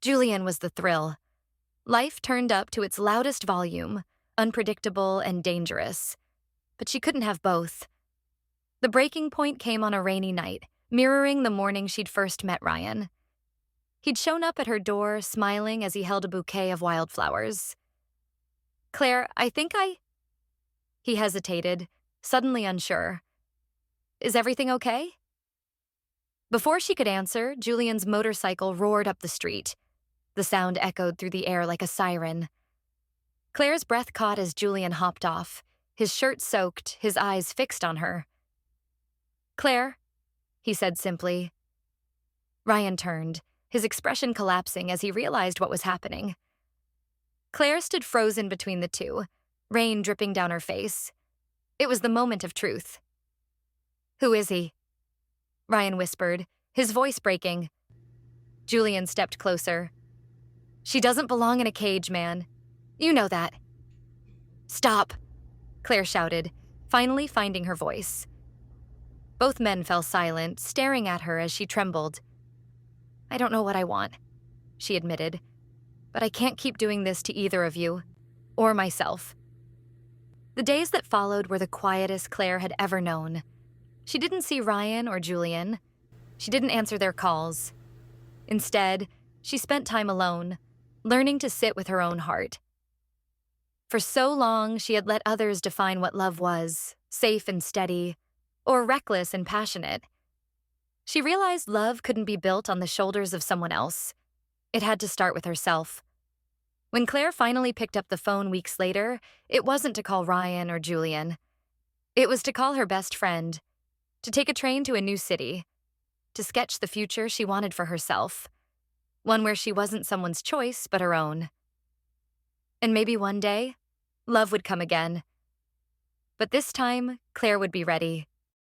Julian was the thrill. Life turned up to its loudest volume, unpredictable and dangerous. But she couldn't have both. The breaking point came on a rainy night, mirroring the morning she'd first met Ryan. He'd shown up at her door, smiling as he held a bouquet of wildflowers. "Claire, I think I—" He hesitated, suddenly unsure. "Is everything okay?" Before she could answer, Julian's motorcycle roared up the street. The sound echoed through the air like a siren. Claire's breath caught as Julian hopped off, his shirt soaked, his eyes fixed on her. "Claire," he said simply. Ryan turned, his expression collapsing as he realized what was happening. Claire stood frozen between the two, rain dripping down her face. It was the moment of truth. "Who is he?" Ryan whispered, his voice breaking. Julian stepped closer. "She doesn't belong in a cage, man. You know that." "Stop," Claire shouted, finally finding her voice. Both men fell silent, staring at her as she trembled. "I don't know what I want," she admitted, "but I can't keep doing this to either of you, or myself." The days that followed were the quietest Claire had ever known. She didn't see Ryan or Julian. She didn't answer their calls. Instead, she spent time alone, learning to sit with her own heart. For so long, she had let others define what love was, safe and steady, or reckless and passionate. She realized love couldn't be built on the shoulders of someone else. It had to start with herself. When Claire finally picked up the phone weeks later, it wasn't to call Ryan or Julian. It was to call her best friend, to take a train to a new city, to sketch the future she wanted for herself, one where she wasn't someone's choice but her own. And maybe one day, love would come again. But this time, Claire would be ready.